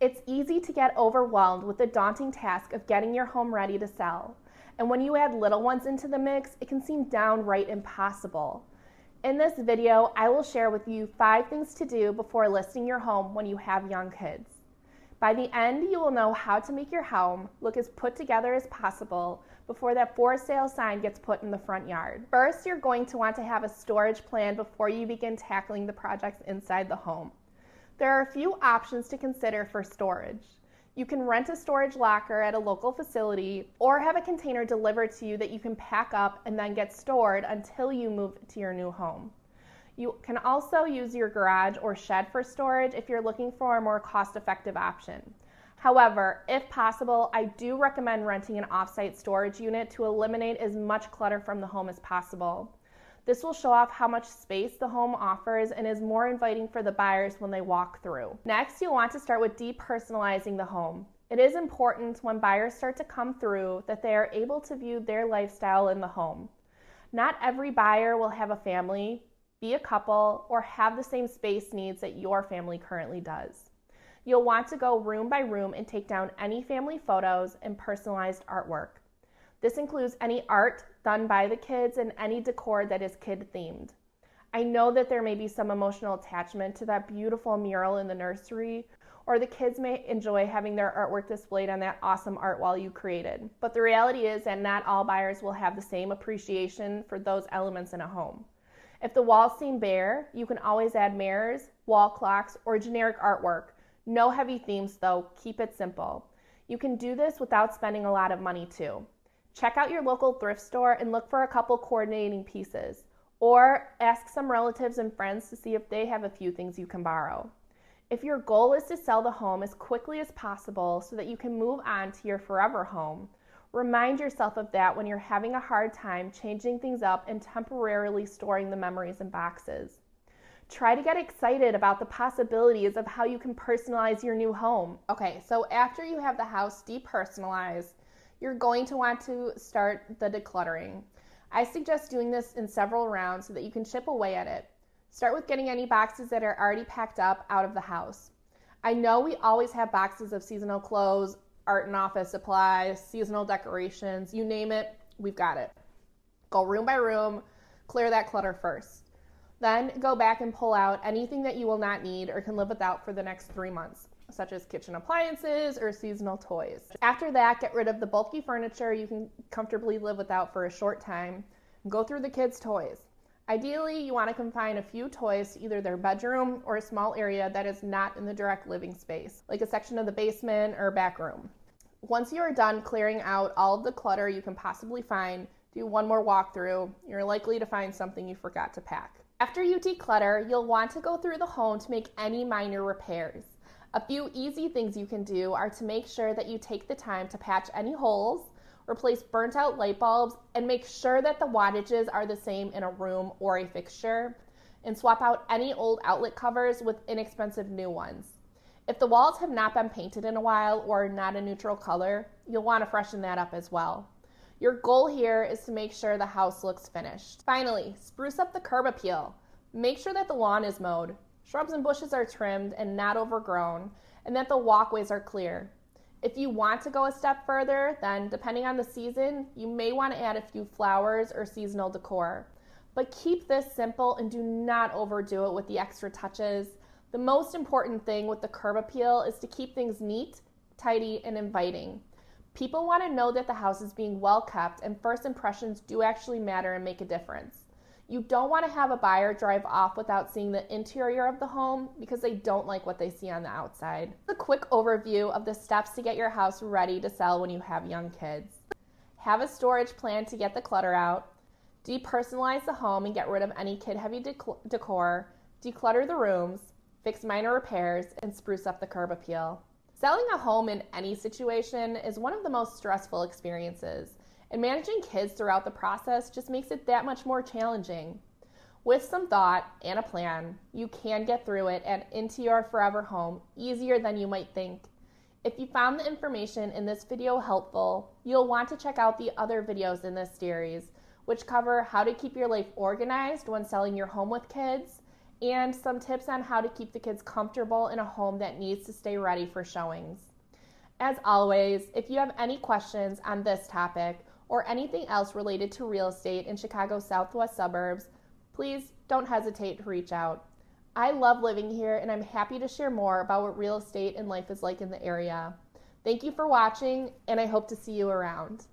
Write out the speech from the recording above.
It's easy to get overwhelmed with the daunting task of getting your home ready to sell. And when you add little ones into the mix, it can seem downright impossible. In this video, I will share with you 5 things to do before listing your home when you have young kids. By the end, you will know how to make your home look as put together as possible before that for sale sign gets put in the front yard. First, you're going to want to have a storage plan before you begin tackling the projects inside the home. There are a few options to consider for storage. You can rent a storage locker at a local facility or have a container delivered to you that you can pack up and then get stored until you move to your new home. You can also use your garage or shed for storage if you're looking for a more cost-effective option. However, if possible, I do recommend renting an off-site storage unit to eliminate as much clutter from the home as possible. This will show off how much space the home offers and is more inviting for the buyers when they walk through. Next, you'll want to start with depersonalizing the home. It is important when buyers start to come through that they are able to view their lifestyle in the home. Not every buyer will have a family, be a couple, or have the same space needs that your family currently does. You'll want to go room by room and take down any family photos and personalized artwork. This includes any art done by the kids and any decor that is kid-themed. I know that there may be some emotional attachment to that beautiful mural in the nursery, or the kids may enjoy having their artwork displayed on that awesome art wall you created. But the reality is that not all buyers will have the same appreciation for those elements in a home. If the walls seem bare, you can always add mirrors, wall clocks, or generic artwork. No heavy themes though, keep it simple. You can do this without spending a lot of money too. Check out your local thrift store and look for a couple coordinating pieces, or ask some relatives and friends to see if they have a few things you can borrow. If your goal is to sell the home as quickly as possible so that you can move on to your forever home, remind yourself of that when you're having a hard time changing things up and temporarily storing the memories in boxes. Try to get excited about the possibilities of how you can personalize your new home. Okay, so after you have the house depersonalized, you're going to want to start the decluttering. I suggest doing this in several rounds so that you can chip away at it. Start with getting any boxes that are already packed up out of the house. I know we always have boxes of seasonal clothes, art and office supplies, seasonal decorations, you name it, we've got it. Go room by room, clear that clutter first. Then go back and pull out anything that you will not need or can live without for the next 3 months, such as kitchen appliances or seasonal toys. After that, get rid of the bulky furniture you can comfortably live without for a short time. Go through the kids' toys. Ideally, you want to confine a few toys to either their bedroom or a small area that is not in the direct living space, like a section of the basement or back room. Once you are done clearing out all of the clutter you can possibly find, do one more walkthrough. You're likely to find something you forgot to pack. After you declutter, you'll want to go through the home to make any minor repairs. A few easy things you can do are to make sure that you take the time to patch any holes, replace burnt out light bulbs, and make sure that the wattages are the same in a room or a fixture, and swap out any old outlet covers with inexpensive new ones. If the walls have not been painted in a while or are not a neutral color, you'll want to freshen that up as well. Your goal here is to make sure the house looks finished. Finally, spruce up the curb appeal. Make sure that the lawn is mowed, shrubs and bushes are trimmed and not overgrown, and that the walkways are clear. If you want to go a step further, then depending on the season, you may want to add a few flowers or seasonal decor. But keep this simple and do not overdo it with the extra touches. The most important thing with the curb appeal is to keep things neat, tidy, and inviting. People want to know that the house is being well kept, and first impressions do actually matter and make a difference. You don't want to have a buyer drive off without seeing the interior of the home because they don't like what they see on the outside. A quick overview of the steps to get your house ready to sell when you have young kids. Have a storage plan to get the clutter out. Depersonalize the home and get rid of any kid-heavy decor. Declutter the rooms. Fix minor repairs and spruce up the curb appeal. Selling a home in any situation is one of the most stressful experiences, and managing kids throughout the process just makes it that much more challenging. With some thought and a plan, you can get through it and into your forever home easier than you might think. If you found the information in this video helpful, you'll want to check out the other videos in this series, which cover how to keep your life organized when selling your home with kids and some tips on how to keep the kids comfortable in a home that needs to stay ready for showings. As always, if you have any questions on this topic or anything else related to real estate in Chicago's southwest suburbs, please don't hesitate to reach out. I love living here and I'm happy to share more about what real estate and life is like in the area. Thank you for watching, and I hope to see you around.